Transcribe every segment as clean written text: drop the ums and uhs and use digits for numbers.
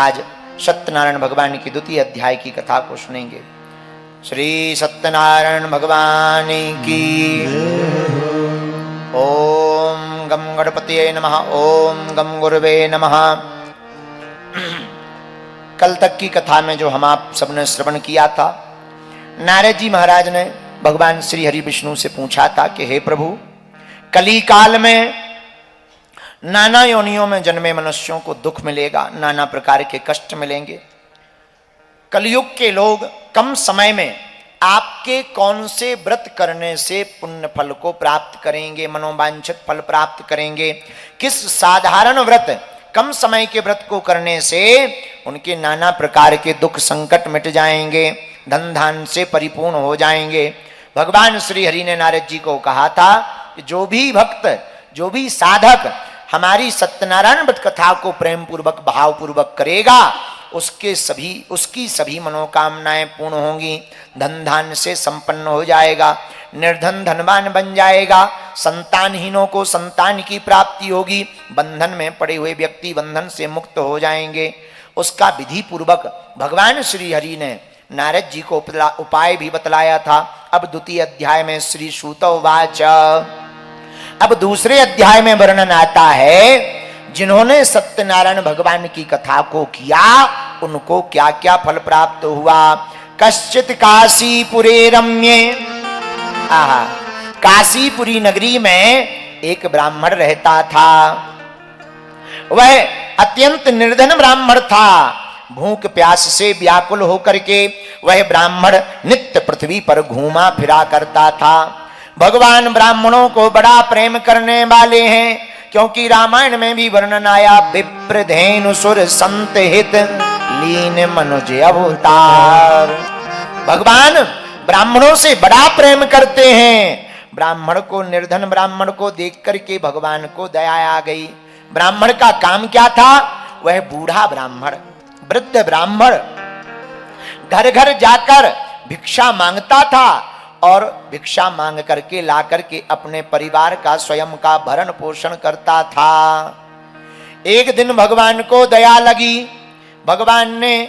आज सत्यनारायण भगवान की द्वितीय अध्याय की कथा को सुनेंगे। श्री सत्यनारायण भगवान की ओम गम गणपतये नमः। ओम गम गुरुवे नमः। कल तक की कथा में जो हम आप सबने श्रवण किया था, नारद जी महाराज ने भगवान श्री हरि विष्णु से पूछा था कि हे प्रभु, कली काल में नाना योनियों में जन्मे मनुष्यों को दुख मिलेगा, नाना प्रकार के कष्ट मिलेंगे। कलयुग के लोग कम समय में आपके कौन से व्रत करने से पुण्य फल को प्राप्त करेंगे, मनोवांछित फल प्राप्त करेंगे? किस साधारण व्रत, कम समय के व्रत को करने से उनके नाना प्रकार के दुख संकट मिट जाएंगे, धन धान से परिपूर्ण हो जाएंगे। भगवान श्री हरि ने नारद जी को कहा था कि जो भी भक्त, जो भी साधक हमारी सत्यनारायण व्रत कथा को प्रेम पूर्वक भाव पूर्वक करेगा, उसकी सभी मनोकामनाएं पूर्ण होंगी, धन धान से संपन्न हो जाएगा, निर्धन धनवान बन जाएगा, संतानहीनों को संतान की प्राप्ति होगी, बंधन में पड़े हुए व्यक्ति बंधन से मुक्त हो जाएंगे। उसका विधि पूर्वक भगवान श्री हरि ने नारद जी को उपाय भी बतलाया था। अब द्वितीय अध्याय में श्री सूत उवाच, अब दूसरे अध्याय में वर्णन आता है जिन्होंने सत्यनारायण भगवान की कथा को किया उनको क्या क्या फल प्राप्त हुआ। कश्चित काशीपुरे रम्ये, काशीपुरी नगरी में एक ब्राह्मण रहता था। वह अत्यंत निर्धन ब्राह्मण था। भूख प्यास से व्याकुल होकर के वह ब्राह्मण नित्य पृथ्वी पर घूमा फिरा करता था। भगवान ब्राह्मणों को बड़ा प्रेम करने वाले हैं, क्योंकि रामायण में भी वर्णन आया, विप्रधेनु सुर संत हित लीन मनुज अवतार। भगवान ब्राह्मणों से बड़ा प्रेम करते हैं। ब्राह्मण को, निर्धन ब्राह्मण को देख करके भगवान को दया आ गई। ब्राह्मण का काम क्या था? वह बूढ़ा ब्राह्मण, वृद्ध ब्राह्मण घर घर जाकर भिक्षा मांगता था और भिक्षा मांग करके ला करके अपने परिवार का, स्वयं का भरण पोषण करता था। एक दिन भगवान को दया लगी। भगवान ने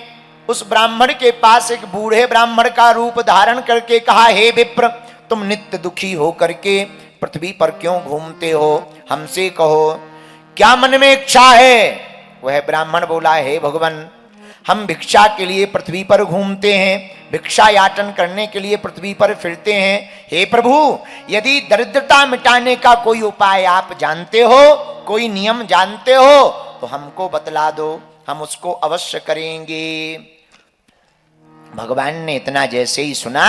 उस ब्राह्मण के पास एक बूढ़े ब्राह्मण का रूप धारण करके कहा, हे विप्र, तुम नित्य दुखी हो करके पृथ्वी पर क्यों घूमते हो? हमसे कहो, क्या मन में इच्छा है? वह ब्राह्मण बोला, हे भगवान, हम भिक्षा के लिए पृथ्वी पर घूमते हैं, भिक्षा याचन करने के लिए पृथ्वी पर फिरते हैं। हे प्रभु, यदि दरिद्रता मिटाने का कोई उपाय आप जानते हो, कोई नियम जानते हो तो हमको बतला दो, हम उसको अवश्य करेंगे। भगवान ने इतना जैसे ही सुना,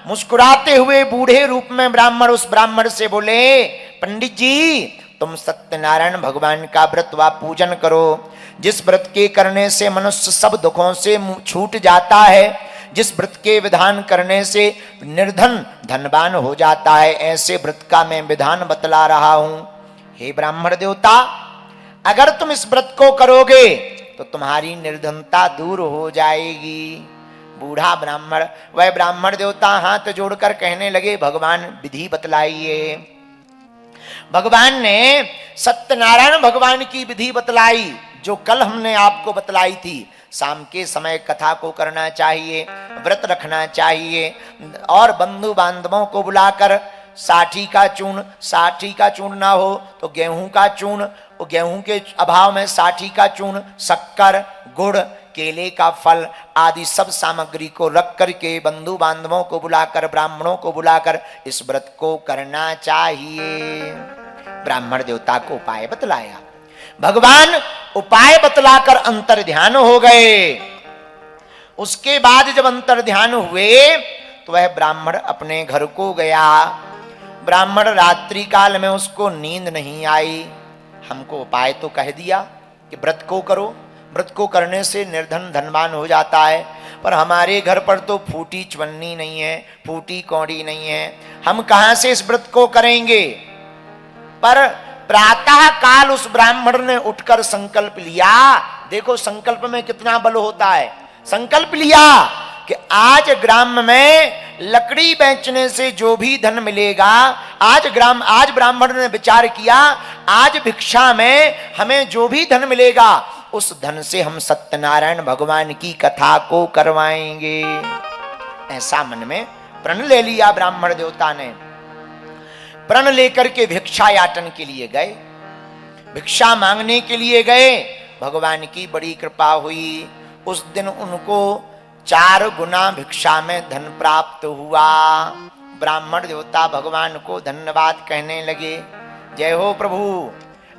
मुस्कुराते हुए बूढ़े रूप में ब्राह्मण उस ब्राह्मण से बोले, पंडित जी, तुम सत्यनारायण भगवान का व्रत व पूजन करो, जिस व्रत के करने से मनुष्य सब दुखों से छूट जाता है, जिस व्रत के विधान करने से निर्धन धनवान हो जाता है, ऐसे व्रत का मैं विधान बतला रहा हूं। हे ब्राह्मण देवता, अगर तुम इस व्रत को करोगे तो तुम्हारी निर्धनता दूर हो जाएगी। बूढ़ा ब्राह्मण, वह ब्राह्मण देवता हाथ जोड़कर कहने लगे, भगवान विधि बतलाइए। भगवान ने सत्यनारायण भगवान की विधि बतलाई, जो कल हमने आपको बतलाई थी। शाम के समय कथा को करना चाहिए, व्रत रखना चाहिए और बंधु बांधवों को बुलाकर साठी का चूर्ण ना हो तो गेहूं का चूर्ण, गेहूं के अभाव में साठी का चूर्ण, शक्कर, गुड़, केले का फल आदि सब सामग्री को रख करके बंधु बांधवों को बुलाकर, ब्राह्मणों को बुलाकर इस व्रत को करना चाहिए। ब्राह्मण देवता को उपाय बतलाया। भगवान उपाय बतलाकर अंतर ध्यान हो गए। उसके बाद जब अंतर ध्यान हुए तो वह ब्राह्मण अपने घर को गया। ब्राह्मण रात्रि काल में उसको नींद नहीं आई। हमको उपाय तो कह दिया कि व्रत को करो, व्रत को करने से निर्धन धनवान हो जाता है, पर हमारे घर पर तो फूटी चवन्नी नहीं है, फूटी कौड़ी नहीं है, हम कहां से इस व्रत को करेंगे? पर प्रातः काल उस ब्राह्मण ने उठकर संकल्प लिया। देखो संकल्प में कितना बल होता है। संकल्प लिया कि आज ग्राम में लकड़ी बेचने से जो भी धन मिलेगा, आज ब्राह्मण ने विचार किया, आज भिक्षा में हमें जो भी धन मिलेगा उस धन से हम सत्यनारायण भगवान की कथा को करवाएंगे। ऐसा मन में प्रण ले लिया ब्राह्मण देवता ने। प्रण लेकर के भिक्षा याचन के लिए गए, भिक्षा मांगने के लिए गए। भगवान की बड़ी कृपा हुई, उस दिन उनको 4 गुना भिक्षा में धन प्राप्त हुआ। ब्राह्मण देवता भगवान को धन्यवाद कहने लगे, जय हो प्रभु,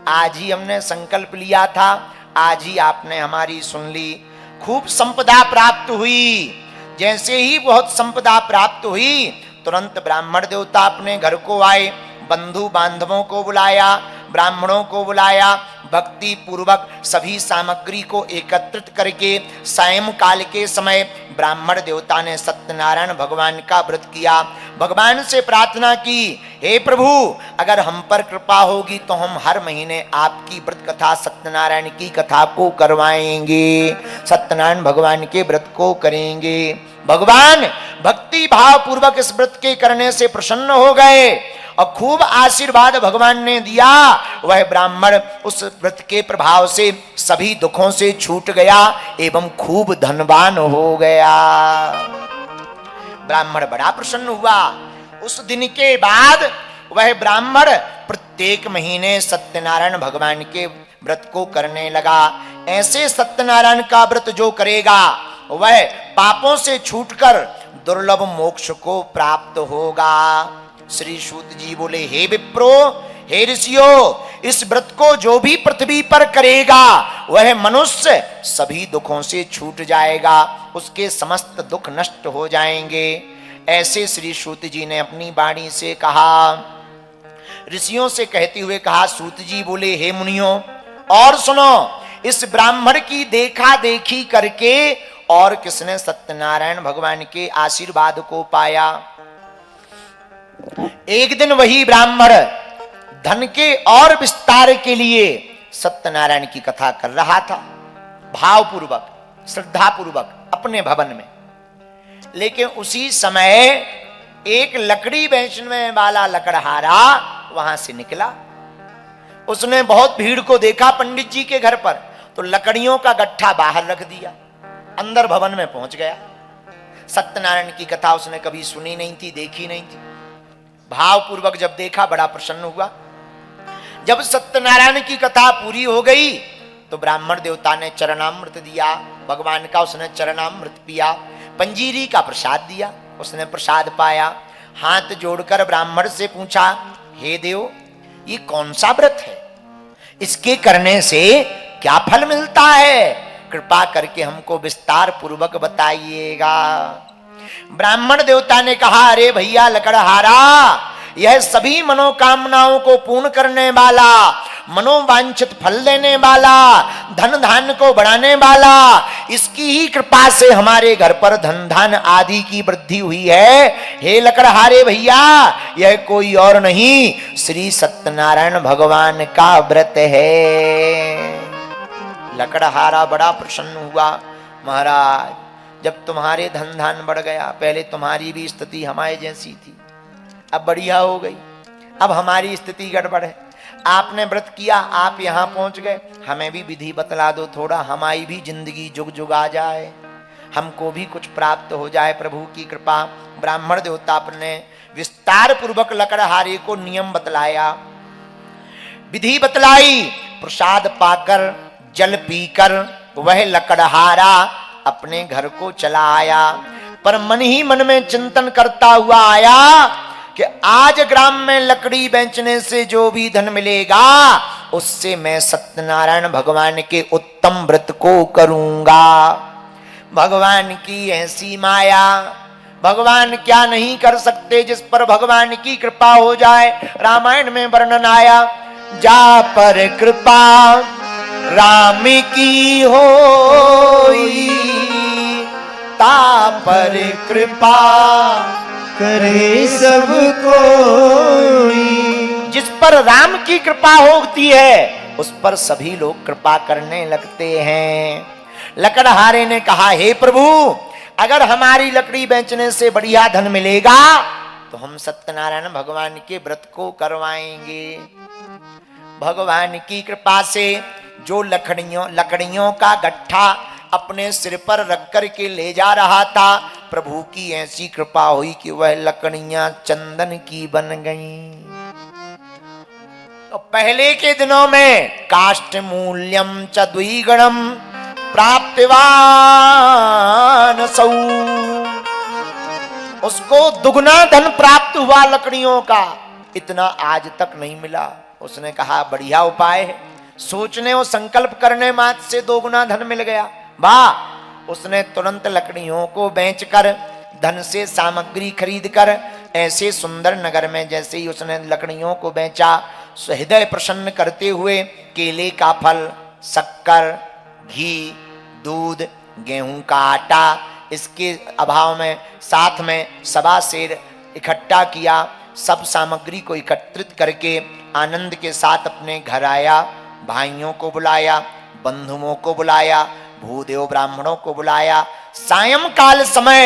आज ही हमने संकल्प लिया था, आज ही आपने हमारी सुन ली। खूब संपदा प्राप्त हुई। जैसे ही बहुत संपदा प्राप्त हुई, तुरंत ब्राह्मण देवता अपने घर को आए, बंधु बांधवों को बुलाया, ब्राह्मणों को बुलाया, भक्ति पूर्वक सभी सामग्री को एकत्रित करके सायंकाल के समय ब्राह्मण देवता ने सत्यनारायण भगवान का व्रत किया। भगवान से प्रार्थना की, हे प्रभु, अगर हम पर कृपा होगी तो हम हर महीने आपकी व्रत कथा सत्यनारायण की कथा को करवाएंगे, सत्यनारायण भगवान के व्रत को करेंगे। भगवान भक्ति भाव पूर्वक इस व्रत के करने से प्रसन्न हो गए और खूब आशीर्वाद भगवान ने दिया। वह ब्राह्मण उस व्रत के प्रभाव से सभी दुखों से छूट गया एवं खूब धनवान हो गया। ब्राह्मण बड़ा प्रसन्न हुआ। उस दिन के बाद वह ब्राह्मण प्रत्येक महीने सत्यनारायण भगवान के व्रत को करने लगा। ऐसे सत्यनारायण का व्रत जो करेगा वह पापों से छूटकर दुर्लभ मोक्ष को प्राप्त होगा। श्री सूत जी बोले, हे विप्रो, हे ऋषियों, इस व्रत को जो भी पृथ्वी पर करेगा वह मनुष्य सभी दुखों से छूट जाएगा, उसके समस्त दुख नष्ट हो जाएंगे। ऐसे श्री सूत जी ने अपनी वाणी से कहा। ऋषियों से कहते हुए कहा, सूत जी बोले, हे मुनियों, और सुनो, इस ब्राह्मण की देखा देखी करके और किसने सत्यनारायण भगवान के आशीर्वाद को पाया। एक दिन वही ब्राह्मण धन के और विस्तार के लिए सत्यनारायण की कथा कर रहा था, भावपूर्वक श्रद्धापूर्वक अपने भवन में। लेकिन उसी समय एक लकड़ी बेचने वाला लकड़हारा वहां से निकला। उसने बहुत भीड़ को देखा पंडित जी के घर पर, तो लकड़ियों का गट्ठा बाहर रख दिया, अंदर भवन में पहुंच गया। सत्यनारायण की कथा उसने कभी सुनी नहीं थी, देखी नहीं थी। भावपूर्वक जब देखा बड़ा प्रसन्न हुआ। जब सत्यनारायण की कथा पूरी हो गई तो ब्राह्मण देवता ने चरणामृत दिया, भगवान का उसने चरणामृत पिया, पंजीरी का प्रसाद दिया, उसने प्रसाद पाया। हाथ जोड़कर ब्राह्मण से पूछा, हे देव, ये कौन सा व्रत है, इसके करने से क्या फल मिलता है, कृपा करके हमको विस्तार पूर्वक बताइएगा। ब्राह्मण देवता ने कहा, अरे भैया लकड़हारा, यह सभी मनोकामनाओं को पूर्ण करने वाला, मनोवांछित फल देने वाला, धन धान्य को बढ़ाने वाला, इसकी ही कृपा से हमारे घर पर धन धान आदि की वृद्धि हुई है। हे लकड़हारे भैया, यह कोई और नहीं, श्री सत्यनारायण भगवान का व्रत है। लकड़हारा बड़ा प्रसन्न हुआ। महाराज, जब तुम्हारे धन धान बढ़ गया, पहले तुम्हारी भी स्थिति हमारे जैसी थी, अब बढ़िया हो गई, अब हमारी स्थिति गड़बड़ है। आपने व्रत किया, आप यहाँ पहुंच गए, हमें भी विधि बतला दो थोड़ा, हमारी भी जिंदगी जुग जुग आ जाए, हमको भी कुछ प्राप्त हो जाए, प्रभु की कृपा। ब्राह्मण देवता ने विस्तार पूर्वक लकड़हारे को नियम बतलाया, विधि बतलाई। प्रसाद पाकर, जल पीकर वह लकड़हारा अपने घर को चला आया। पर मन ही मन में चिंतन करता हुआ आया कि आज ग्राम में लकड़ी बेचने से जो भी धन मिलेगा उससे मैं सत्यनारायण भगवान के उत्तम व्रत को करूंगा। भगवान की ऐसी माया, भगवान क्या नहीं कर सकते जिस पर भगवान की कृपा हो जाए। रामायण में वर्णन आया, जा पर कृपा राम की होई, ता पर कृपा करे सब कोई। जिस पर राम की कृपा होती है उस पर सभी लोग कृपा करने लगते हैं। लकड़हारे ने कहा, हे प्रभु, अगर हमारी लकड़ी बेचने से बढ़िया धन मिलेगा तो हम सत्यनारायण भगवान के व्रत को करवाएंगे। भगवान की कृपा से जो लकड़ियों का गट्ठा अपने सिर पर रख कर के ले जा रहा था, प्रभु की ऐसी कृपा हुई कि वह लकड़ियां चंदन की बन गईं। तो पहले के दिनों में काष्ठ मूल्यम च द्विगुणम प्राप्तवान सौ, उसको दुगना धन प्राप्त हुआ लकड़ियों का, इतना आज तक नहीं मिला। उसने कहा बढ़िया उपाय है, सोचने और संकल्प करने मात्र से दोगुना धन मिल गया। वाह! उसने तुरंत लकड़ियों को बेचकर धन से सामग्री खरीद कर ऐसे सुंदर नगर में जैसे ही उसने लकड़ियों को बेचा, हृदय प्रसन्न करते हुए केले का फल, शक्कर, घी, दूध, गेहूं का आटा, इसके अभाव में साथ में सवा सेर इकट्ठा किया। सब सामग्री को एकत्रित करके आनंद के साथ अपने घर आया, भाइयों को बुलाया, बंधुओं को बुलाया, भूदेव ब्राह्मणों को बुलाया। सायंकाल समय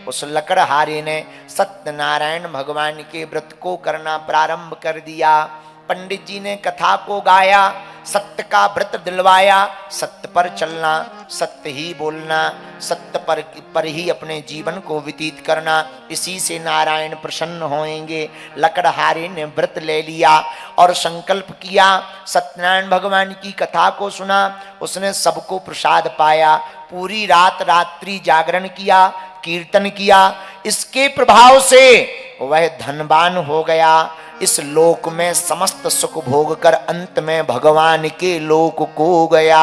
उस लकड़हारे ने सत्यनारायण भगवान के व्रत को करना प्रारंभ कर दिया। पंडित जी ने कथा को गाया, सत्य का व्रत दिलवाया, सत्य पर चलना, सत्य ही बोलना, सत्य पर ही अपने जीवन को व्यतीत करना, इसी से नारायण प्रसन्न होंगे। लकड़हारे ने व्रत ले लिया और संकल्प किया, सत्यनारायण भगवान की कथा को सुना, उसने सबको प्रसाद पाया। पूरी रात रात्रि जागरण किया, कीर्तन किया। इसके प्रभाव से वह धनवान हो गया। इस लोक में समस्त सुख भोग कर अंत में भगवान के लोक को गया।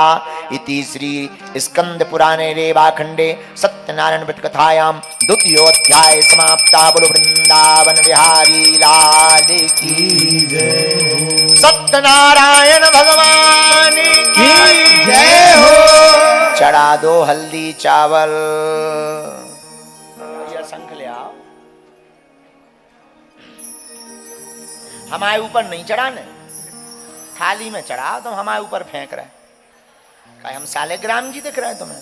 इति श्री स्कंद पुराणे रेवाखंडे सत्यनारायण व्रत कथायाम द्वितीयोऽध्याय समाप्ता। बोलो वृंदावन बिहारी लाल की जय। सत्यनारायण भगवान की जय हो। चढ़ा दो हल्दी चावल। शंख ले आओ। हमारे ऊपर नहीं चढ़ाने, थाली में चढ़ाओ। तुम हमारे ऊपर फेंक रहे, हम सालेग्राम जी दिख रहे हैं तुम्हें?